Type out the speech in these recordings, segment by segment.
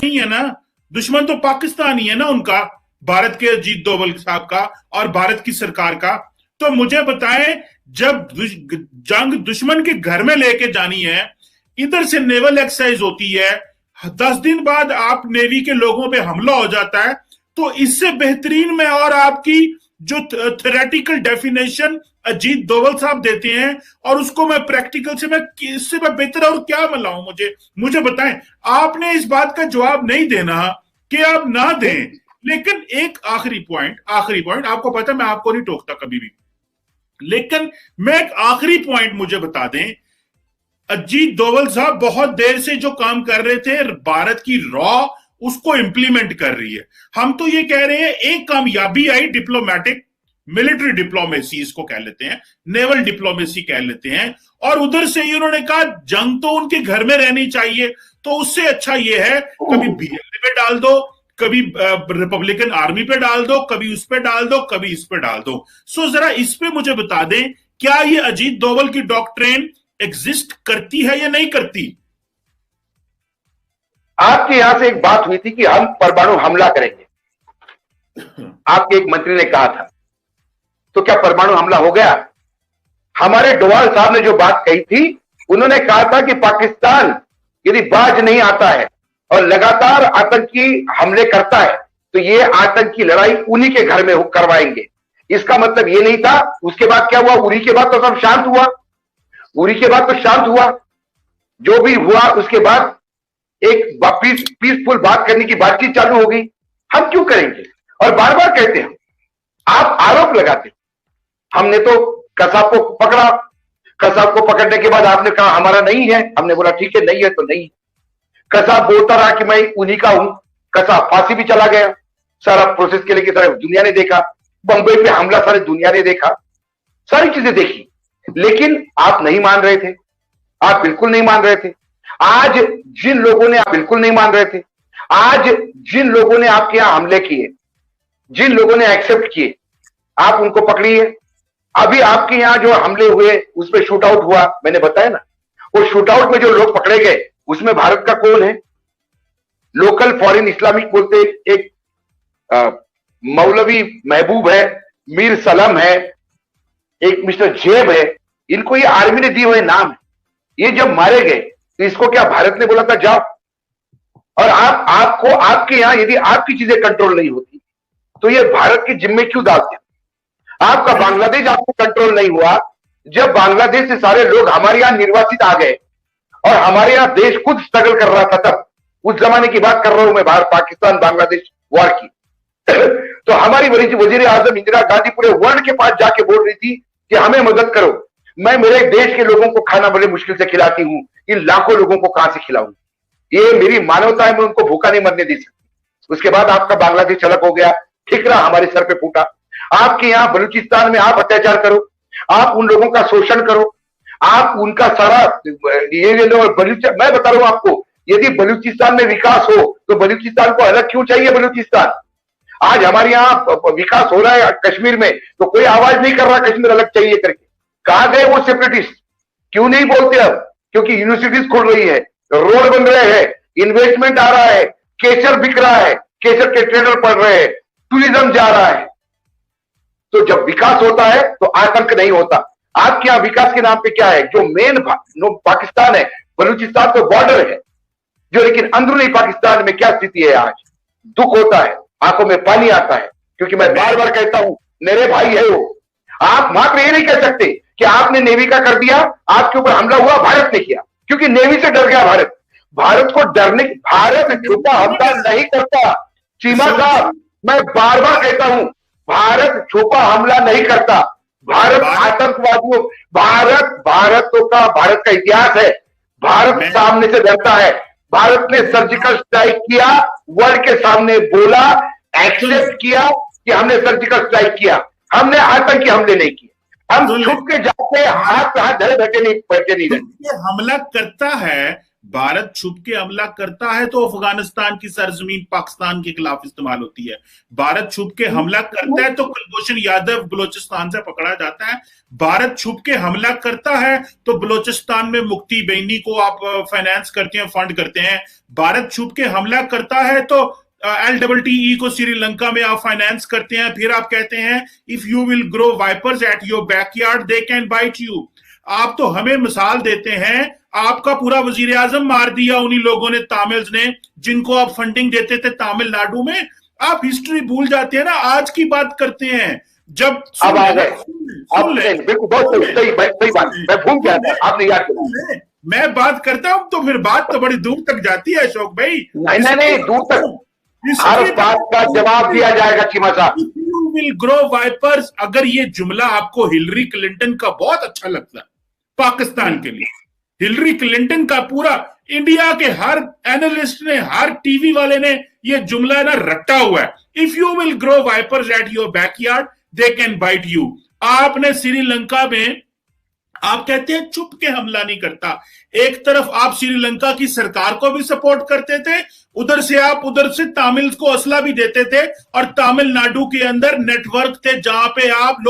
नहीं है ना, दुश्मन तो पाकिस्तान ही है ना उनका, भारत के अजीत डोभाल साहब का और भारत की सरकार का। तो मुझे बताएं, जब जंग दुश्मन के घर में लेके जानी है, इधर से नेवल एक्सरसाइज होती है, 10 दिन बाद आप नेवी के लोगों पे हमला हो जाता है, तो इससे बेहतरीन में और आपकी जो थ्योरेटिकल डेफिनेशन अजीत डोभाल साहब देते हैं और उसको मैं प्रैक्टिकल से मैं इससे मैं बेहतर और क्या मिलाऊं, मुझे बताएं। आपने इस बात का जवाब नहीं देना कि आप ना दें, लेकिन एक आखिरी पॉइंट, आपको पता है मैं आपको नहीं टोकता कभी भी, लेकिन मैं एक आखिरी पॉइंट मुझे बता दें। अजीत डोभाल साहब बहुत देर से जो काम कर रहे थे, भारत की रॉ उसको इंप्लीमेंट कर रही है। हम तो ये कह रहे हैं एक कामयाबी आई डिप्लोमेटिक, मिलिट्री डिप्लोमेसी इसको कह लेते हैं, नेवल डिप्लोमेसी कह लेते हैं, और उधर से ही उन्होंने कहा जंग तो उनके घर में रहनी चाहिए, तो उससे अच्छा ये है कभी बीएलए पे डाल दो, कभी रिपब्लिकन आर्मी पे डाल दो, कभी उस पे डाल दो, कभी इस पे डाल दो। सो जरा इस पे मुझे बता दें, क्या ये अजीत डोभाल की डॉक्ट्रिन एग्जिस्ट करती है या नहीं करती? आपके यहां से एक बात हुई थी कि हम परमाणु हमला करेंगे, आपके एक मंत्री ने कहा था, तो क्या परमाणु हमला हो गया? हमारे डोभाल साहब ने जो बात कही थी, उन्होंने कहा था कि पाकिस्तान यदि बाज नहीं आता है और लगातार आतंकी हमले करता है तो ये आतंकी लड़ाई उन्हीं के घर में करवाएंगे। इसका मतलब ये नहीं था। उसके बाद क्या हुआ? उरी के बाद तो सब शांत हुआ, जो भी हुआ उसके बाद एक पीसफुल बात करने की बातचीत चालू हो गई। हम क्यों करेंगे? और बार बार कहते हैं, आप आरोप लगाते हो। हमने तो कसाब को पकड़ा, कसाब को पकड़ने के बाद आपने कहा हमारा नहीं है, हमने बोला ठीक है नहीं है तो नहीं। कसाब बोलता रहा कि मैं उन्हीं का हूं, कसाब फांसी भी चला गया। सारा प्रोसेस के लिए सारी दुनिया ने देखा, बंबई पे हमला सारी दुनिया ने देखा, सारी चीजें देखी, लेकिन आप नहीं मान रहे थे, आप बिल्कुल नहीं मान रहे थे। आज जिन लोगों ने, आप बिल्कुल नहीं मान रहे थे, आज जिन लोगों ने आपके यहां हमले किए, जिन लोगों ने एक्सेप्ट किए, आप उनको पकड़िए। अभी आपके यहां जो हमले हुए उसमें शूट आउट हुआ, मैंने बताया ना, वो शूट आउट में जो लोग पकड़े गए उसमें भारत का कौन है? लोकल फॉरेन इस्लामिक बोलते एक मौलवी महबूब है, मीर सलम है, एक मिस्टर जेब है। इनको ये आर्मी ने दिए हुए नाम है। ये जब मारे गए तो इसको क्या भारत ने बोला था जाओ? और आपको आपके यहां यदि आपकी चीजें कंट्रोल नहीं होती तो ये भारत के जिम्मे क्यों डालते? आपका बांग्लादेश आपको कंट्रोल नहीं हुआ। जब बांग्लादेश से सारे लोग हमारे यहां निर्वासित आ गए और हमारे यहां देश खुद स्ट्रगल कर रहा था, तब उस जमाने की बात कर रहा हूं मैं, भारत पाकिस्तान बांग्लादेश वॉर की तो हमारी वजीर आजम इंदिरा गांधी पूरे वर्ल्ड के पास जाके बोल रही थी कि हमें मदद करो, मैं मेरे देश के लोगों को खाना बड़े मुश्किल से खिलाती हूं, इन लाखों लोगों को कहां से खिलाऊं? ये मेरी मानवता है, मैं उनको भूखा नहीं मरने दे सकती। उसके बाद आपका बांग्लादेश अलग हो गया, ठिकरा हमारे सर पे फूटा। आपके यहां बलूचिस्तान में आप अत्याचार करो, आप उन लोगों का शोषण करो, आप उनका सारा ये लो। मैं बता रहा हूं आपको, यदि बलूचिस्तान में विकास हो तो बलूचिस्तान को अलग क्यों चाहिए? बलूचिस्तान आज हमारे यहाँ विकास हो रहा है कश्मीर में, तो कोई आवाज नहीं कर रहा कश्मीर अलग चाहिए करके। कहां गए वो सेपरेटिस्ट? क्यों नहीं बोलते अब? क्योंकि यूनिवर्सिटीज खुल रही है, रोड बन रहे हैं, इन्वेस्टमेंट आ रहा है, केसर बिक रहा है, केसर के ट्रेडर पड़ रहे हैं, टूरिज्म जा रहा है। तो जब विकास होता है तो आतंक नहीं होता। आपके यहां विकास के नाम पे क्या है? जो मेन पाकिस्तान है, बलूचिस्तान तो बॉर्डर है जो, लेकिन अंदरूनी पाकिस्तान में क्या स्थिति है आज? दुख होता है, आंखों में पानी आता है, क्योंकि मैं बार बार कहता हूं मेरे भाई है वो। आप मात्र ये नहीं कह सकते कि आपने नेवी का कर दिया, आपके ऊपर हमला हुआ भारत ने किया, क्योंकि नेवी से डर गया भारत। भारत को डरने, भारत छुपा हमला नहीं करता। चीमा साहब, मैं बार बार कहता हूं, भारत छुपा हमला नहीं करता। भारत आतंकवादियों, भारत का इतिहास है, भारत सामने से डरता है। भारत ने सर्जिकल स्ट्राइक किया, वर्ल्ड के सामने बोला, एक्सेप्ट किया कि हमने सर्जिकल स्ट्राइक किया, हमने आतंकी हमले नहीं किए। हम छुप के जाके हाथ पे हाथ धरे बैठे नहीं रहते। हमला करता है भारत छुप के हमला करता है तो अफगानिस्तान की सरजमीन पाकिस्तान के खिलाफ इस्तेमाल होती है। भारत छुप के हमला करता है तो कुलभूषण यादव बलोचिस्तान से पकड़ा जाता है। भारत छुप के हमला करता है तो बलोचिस्तान में मुक्ति बेनी को आप फाइनेंस करते हैं, फंड करते हैं। भारत छुप के हमला करता है तो LTTE को श्रीलंका में आप फाइनेंस करते हैं। फिर आप कहते हैं if you will grow vipers at your backyard they can bite you. आप तो हमें मिसाल देते हैं, आपका पूरा वजीर आजम मार दिया उन्हीं लोगों ने, तामिल्स ने, जिनको आप फंडिंग देते थे तमिलनाडु में। आप हिस्ट्री भूल जाते हैं ना, आज की बात करते हैं। जब अब आ गए, बिल्कुल बहुत सही बात, मैं भूल गया था, आपने याद किया। मैं बात करता हूं तो फिर बात तो बड़ी दूर तक जाती है अशोक भाई। नहीं, दूर तक हर बात का जवाब दिया जाएगा चीमा साहब। यू विल ग्रो वाइपर्स, अगर ये जुमला आपको हिलरी क्लिंटन का बहुत अच्छा लगता है पाकिस्तान के लिए, हिलरी क्लिंटन का पूरा इंडिया के हर एनालिस्ट ने, हर टीवी वाले ने ये जुमला ना रट्टा हुआ है, if you will grow vipers at your backyard they can bite you. आपने श्रीलंका में आप कहते हैं चुप के हमला नहीं करता। एक तरफ आप श्रीलंका की सरकार को भी सपोर्ट करते थे, उधर से तमिल को असला भी देते थे, और तमिलनाडु के अंदर नेटवर्क थे जहां पे आप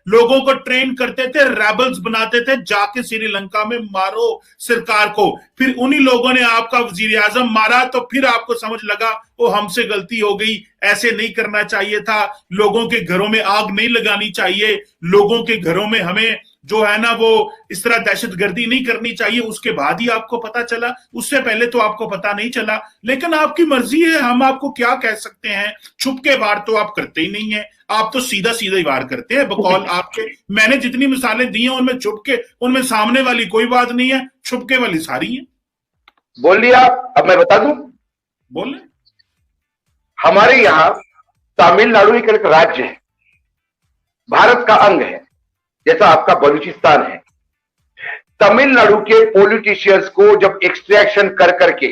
लोगों को ट्रेन करते थे, रेबल्स बनाते थे, जाके श्रीलंका में मारो सरकार को। फिर उन्हीं लोगों ने आपका वजीर आजम मारा तो फिर आपको समझ लगा वो हमसे गलती हो गई, ऐसे नहीं करना चाहिए था, लोगों के घरों में आग नहीं लगानी चाहिए, लोगों के घरों में हमें जो है ना वो इस तरह दहशतगर्दी नहीं करनी चाहिए। उसके बाद ही आपको पता चला, उससे पहले तो आपको पता नहीं चला। लेकिन आपकी मर्जी है, हम आपको क्या कह सकते हैं। छुप के वार तो आप करते ही नहीं है, आप तो सीधा ही वार करते हैं बकौल आपके। मैंने जितनी मिसालें दी हैं उनमें छुप के, उनमें सामने वाली कोई बात नहीं है, छुप के वाली सारी है। बोल लिया, अब मैं बता दूं, बोले। हमारे यहां तमिलनाडु एक राज्य है, भारत का अंग है, जैसा आपका बलूचिस्तान है। तमिलनाडु के पॉलिटिशियंस को जब एक्सट्रैक्शन कर करके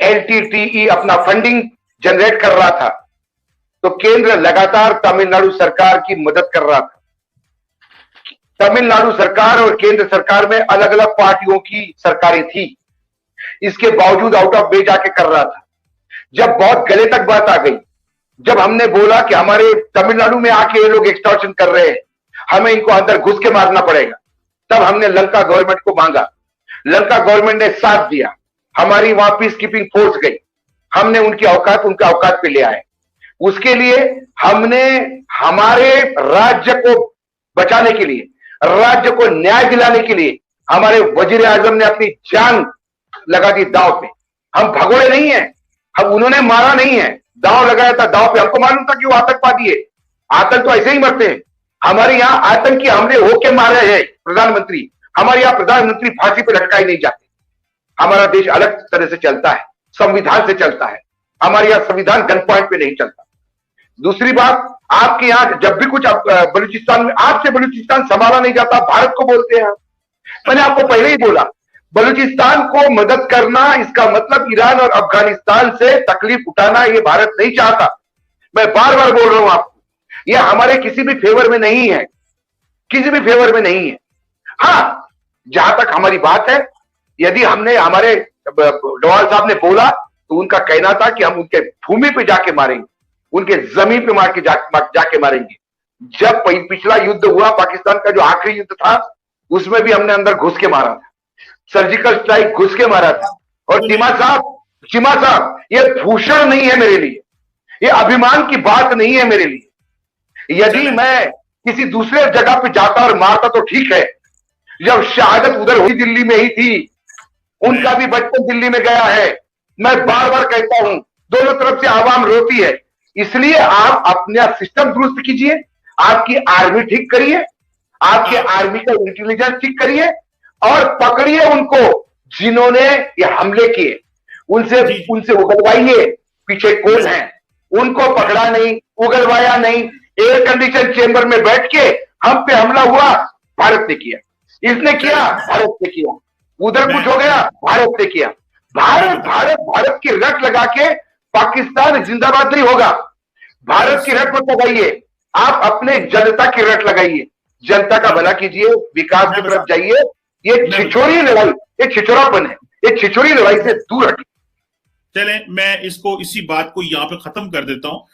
LTTE अपना फंडिंग जनरेट कर रहा था तो केंद्र लगातार तमिलनाडु सरकार की मदद कर रहा था। तमिलनाडु सरकार और केंद्र सरकार में अलग अलग पार्टियों की सरकारें थी, इसके बावजूद आउट ऑफ वे जाके कर रहा था। जब बहुत गले तक बात आ गई, जब हमने बोला कि हमारे तमिलनाडु में आके ये लोग एक्सटॉर्शन कर रहे हैं, हमें इनको अंदर घुस के मारना पड़ेगा, तब हमने लंका गवर्नमेंट को मांगा। लंका गवर्नमेंट ने साथ दिया, हमारी वहां पीस कीपिंग फोर्स गई, हमने उनके औकात पे ले आए। उसके लिए हमने हमारे राज्य को बचाने के लिए, राज्य को न्याय दिलाने के लिए हमारे वजीर आजम ने अपनी जान लगा दी दांव पे। हम भगोड़े नहीं है, हम उन्होंने मारा नहीं है, दांव लगाया था दांव पे। हमको मालूम था कि वो आतंकवादी है, आतंक तो ऐसे ही मरते हैं। हमारे यहां आतंकी हमले होके मारे हैं प्रधानमंत्री, हमारे यहां प्रधानमंत्री फांसी पे लटकाए नहीं जाते। हमारा देश अलग तरह से चलता है, संविधान से चलता है, हमारे यहां संविधान गन पॉइंट पे नहीं चलता। दूसरी बात, आपके यहां जब भी कुछ बलूचिस्तान में, आपसे बलूचिस्तान संभाला नहीं जाता, भारत को बोलते हैं। मैंने आपको पहले ही बोला, बलूचिस्तान को मदद करना इसका मतलब ईरान और अफगानिस्तान से तकलीफ उठाना, ये भारत नहीं चाहता। मैं बार बार बोल रहा हूं आपको, ये हमारे किसी भी फेवर में नहीं है, किसी भी फेवर में नहीं है। हाँ, जहां तक हमारी बात है, यदि हमने, हमारे डोवाल साहब ने बोला तो उनका कहना था कि हम उनके भूमि पे जाके मारेंगे, उनके जमीन पे मार के जाके मारेंगे। जब पिछला युद्ध हुआ, पाकिस्तान का जो आखिरी युद्ध था, उसमें भी हमने अंदर घुस के मारा था, सर्जिकल स्ट्राइक घुस के मारा था। और चीमा साहब, ये भूषण नहीं है मेरे लिए, ये अभिमान की बात नहीं है मेरे लिए। यदि मैं किसी दूसरे जगह पे जाता और मारता तो ठीक है, जब शहादत उधर हुई दिल्ली में ही थी, उनका भी बचपन दिल्ली में गया है। मैं बार बार कहता हूं, दोनों तरफ से आवाम रोती है। इसलिए आप अपना सिस्टम दुरुस्त कीजिए, आपकी आर्मी ठीक करिए, आपके आर्मी का इंटेलिजेंस ठीक करिए, और पकड़िए उनको जिन्होंने ये हमले किए, उनसे उगलवाइए पीछे कौन है। उनको पकड़ा नहीं, उगलवाया नहीं, एयर कंडीशन चेंबर में बैठ के हम पे हमला हुआ, भारत ने किया, इसने किया, भारत ने किया, उधर कुछ हो गया, भारत ने किया। भारत की रट लगा के पाकिस्तान जिंदाबाद नहीं होगा। भारत की रट मत लगाइए, आप अपने जनता की रट लगाइए, जनता का भला कीजिए, विकास की तरफ जाइए। ये छिछोरी लड़ाई, ये छिछोरापन है, ये छिछोरी लड़ाई से दूर हटिए। चले, मैं इसको इसी बात को यहाँ पे खत्म कर देता हूँ।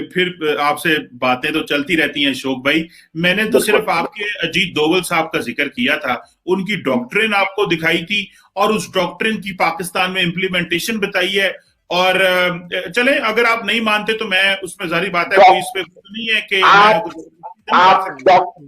फिर आपसे बातें तो चलती रहती हैं अशोक भाई। मैंने तो सिर्फ आपके अजीत डोभाल साहब का जिक्र किया था, उनकी डॉक्ट्रिन आपको दिखाई थी और उस डॉक्ट्रिन की पाकिस्तान में इम्प्लीमेंटेशन बताई है। और चले, अगर आप नहीं मानते तो मैं उसमें जारी बात है, कोई इस पे नहीं है कि आप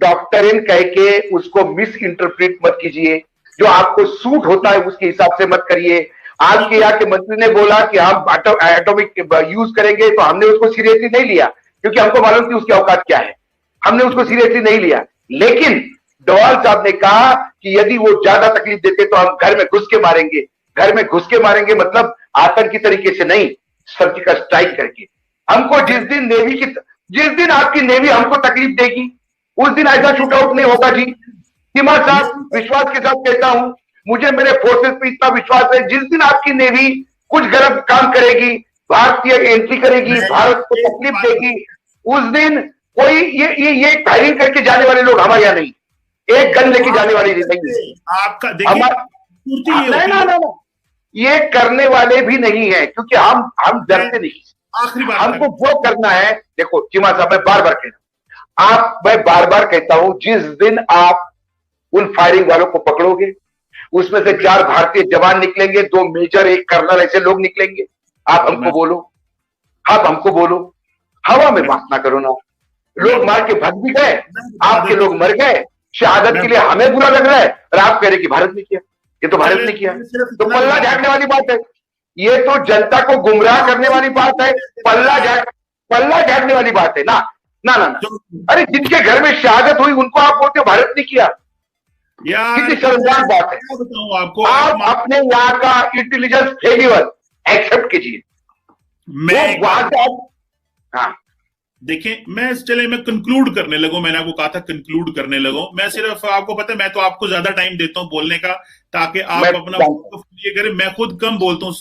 डॉक्टरिन कह के उसको मिस इंटरप्रेट मत कीजिए, जो आपको सूट होता है उसके हिसाब से मत करिए। आपके यहाँ के मंत्री ने बोला कि हम एटॉमिक यूज करेंगे, तो हमने उसको सीरियसली नहीं लिया, क्योंकि हमको मालूम थी उसकी औकात क्या है, हमने उसको सीरियसली नहीं लिया। लेकिन डोभाल साहब ने कहा कि यदि वो ज्यादा तकलीफ देते तो हम घर में घुस के मारेंगे। घर में घुस के मारेंगे मतलब आतंकी तरीके से नहीं, सर्जिकल स्ट्राइक करके। हमको जिस दिन आपकी नेवी हमको तकलीफ देगी, उस दिन ऐसा शूटआउट नहीं होगा जी। चीमा साहब, विश्वास के साथ कहता हूं, मुझे मेरे फोर्सेस पे इतना विश्वास है, जिस दिन आपकी नेवी कुछ गलत काम करेगी, भारतीय एंट्री करेगी, भारत को तकलीफ देगी, उस दिन कोई ये फायरिंग करके जाने वाले लोग हमारे यहाँ नहीं, एक गन लेके जाने वाले नहीं। आपका देखिए, ना, ये करने वाले भी नहीं है, क्योंकि हम डरते नहीं। आखिरी बात हमको वो करना है। देखो चीमा साहब, मैं बार बार कहता हूं, जिस दिन आप उन फायरिंग वालों को पकड़ोगे, उसमें से 4 भारतीय जवान निकलेंगे, 2 मेजर, 1 कर्नल, ऐसे लोग निकलेंगे। आप हमको बोलो, हवा में बात ना करो ना। लोग मार के भाग भी गए, आपके लोग मर गए, शहादत के लिए हमें बुरा लग रहा है, और आप कह रहे कि भारत ने किया। ये तो भारत ने किया, तो पल्ला झाड़ने वाली बात है। ये तो जनता को गुमराह करने वाली बात है, पल्ला झाड़ने वाली बात है ना। अरे जिनके घर में शहादत हुई उनको आप बोलते हो भारत ने किया, कितनी शर्मनाक बात है। बताऊं आपको, आप अपने यहाँ का इंटेलिजेंस फेल्यूर एक्सेप्ट कीजिए। मैं वहां से हाँ देखिए, मैं कंक्लूड करने लगूं। मैंने आपको कहा था कंक्लूड करने लगूं। मैं सिर्फ, आपको पता है, मैं तो आपको ज्यादा टाइम देता हूं बोलने का, ताकि आप अपना करें। मैं खुद कम बोलता हूं।